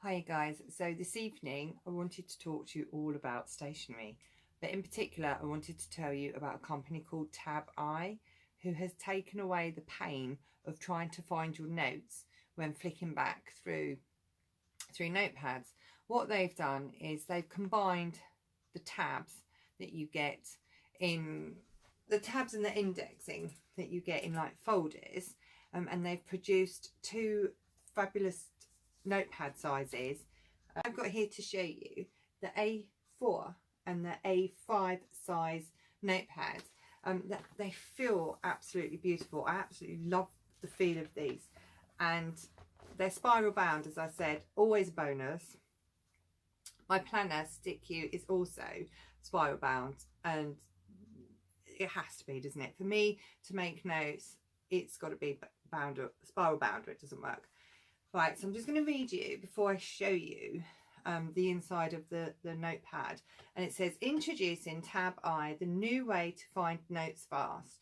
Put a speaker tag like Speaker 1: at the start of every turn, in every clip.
Speaker 1: Hi guys, so this evening I wanted to talk to you all about stationery, but in particular I wanted to tell you about a company called TABi, who has taken away the pain of trying to find your notes when flicking back through notepads. What they've done is they've combined the tabs that you get in the tabs and the indexing that you get in like folders, and they've produced two fabulous notepad sizes. I've got here to show you the A4 and the A5 size notepads. They feel absolutely beautiful. I absolutely love the feel of these, and they're spiral bound, as I said, always a bonus. My planner Stick You is also spiral bound, and it has to be, doesn't it? For me to make notes, it's got to be bound or spiral bound, or it doesn't work. Right, so I'm just going to read you before I show you the inside of the notepad. And it says, introducing TABi, the new way to find notes fast.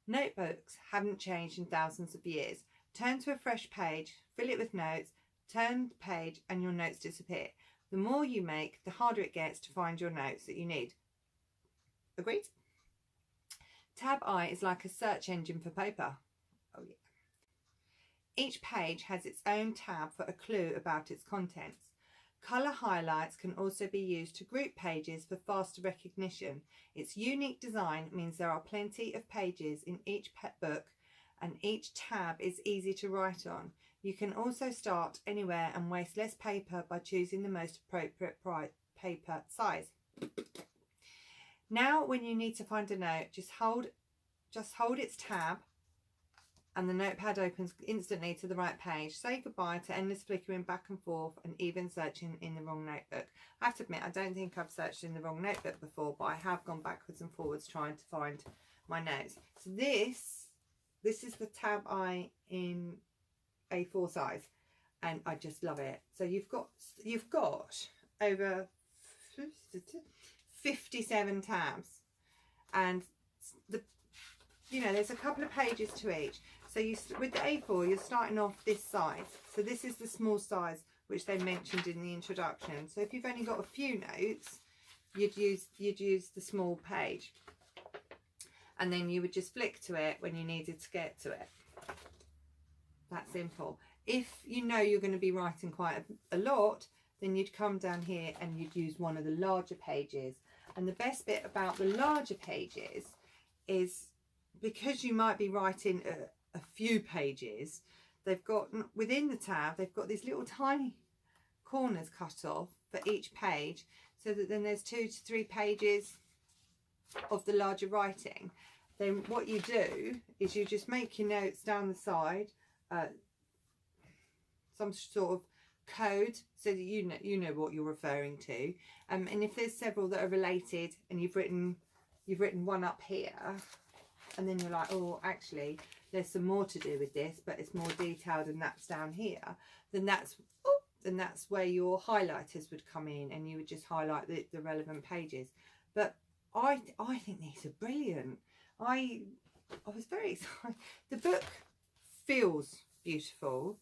Speaker 1: Notebooks haven't changed in thousands of years. Turn to a fresh page, fill it with notes, turn the page and your notes disappear. The more you make, the harder it gets to find your notes that you need. Agreed? TABi is like a search engine for paper. Oh yeah. Each page has its own tab for a clue about its contents. Colour highlights can also be used to group pages for faster recognition. Its unique design means there are plenty of pages in each book, and each tab is easy to write on. You can also start anywhere and waste less paper by choosing the most appropriate paper size. Now when you need to find a note, just hold its tab and the notepad opens instantly to the right page. Say goodbye to endless flickering back and forth and even searching in the wrong notebook. I have to admit, I don't think I've searched in the wrong notebook before, but I have gone backwards and forwards trying to find my notes. So this is the TABi in A4 size, and I just love it. So you've got over 57 tabs, and there's a couple of pages to each. So with the A4, you're starting off this size. So this is the small size which they mentioned in the introduction. So if you've only got a few notes, you'd use the small page, and then you would just flick to it when you needed to get to it. That simple. If you know you're going to be writing quite a lot, then you'd come down here and you'd use one of the larger pages. And the best bit about the larger pages is, because you might be writing a few pages, they've got within the tab, they've got these little tiny corners cut off for each page, so that then there's 2 to 3 pages of the larger writing. Then what you do is you just make your notes down the side, some sort of code, so that you know what you're referring to. And if there's several that are related, and you've written one up here, and then you're like, oh, actually there's some more to do with this, but it's more detailed and that's down here, then that's where your highlighters would come in, and you would just highlight the relevant pages. But I think these are brilliant. I was very excited. The book feels beautiful.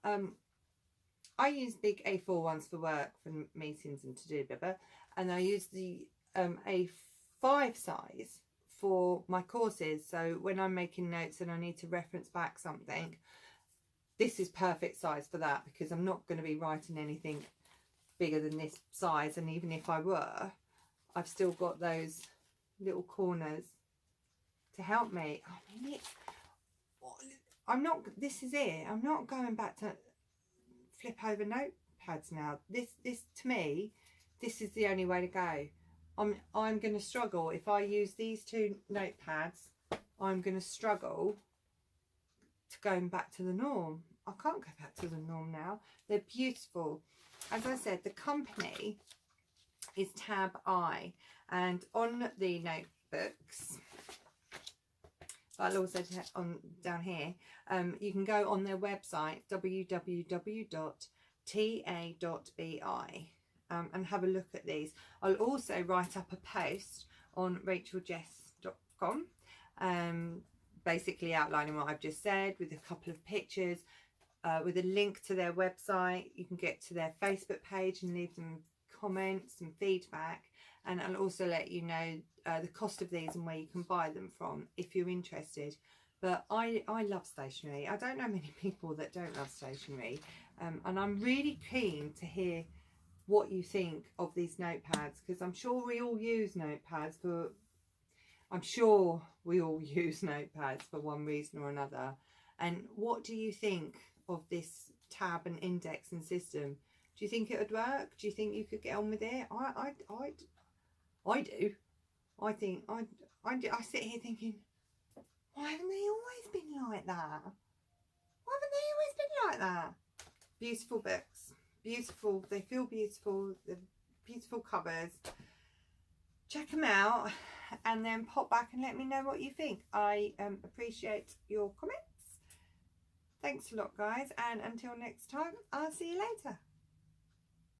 Speaker 1: I use big A4 ones for work, for meetings and to do blah, and I use the A5 size for my courses. So when I'm making notes and I need to reference back something, this is perfect size for that, because I'm not going to be writing anything bigger than this size, and even if I were, I've still got those little corners to help me. I mean, this is it. I'm not going back to flip over notepads now. This to me, this is the only way to go. I'm going to struggle if I use these two notepads. I'm going to struggle to going back to the norm. I can't go back to the norm now. They're beautiful. As I said, the company is TABi, and on the notebooks, I'll also on down here, you can go on their website www.ta.bi and have a look at these. I'll also write up a post on racheljess.com, basically outlining what I've just said with a couple of pictures. with a link to their website. You can get to their Facebook page and leave them comments and feedback, and I'll also let you know the cost of these and where you can buy them from if you're interested. But I love stationery. I don't know many people that don't love stationery, and I'm really keen to hear what you think of these notepads, because I'm sure we all use notepads for one reason or another. And what do you think of this tab and indexing system? Do you think it would work? Do you think you could get on with it? I do. I sit here thinking, why haven't they always been like that? Why haven't they always been like that? Beautiful books. Beautiful. They feel beautiful. They're beautiful covers. Check them out and then pop back and let me know what you think. I appreciate your comments. Thanks a lot, guys. And until next time, I'll see you later.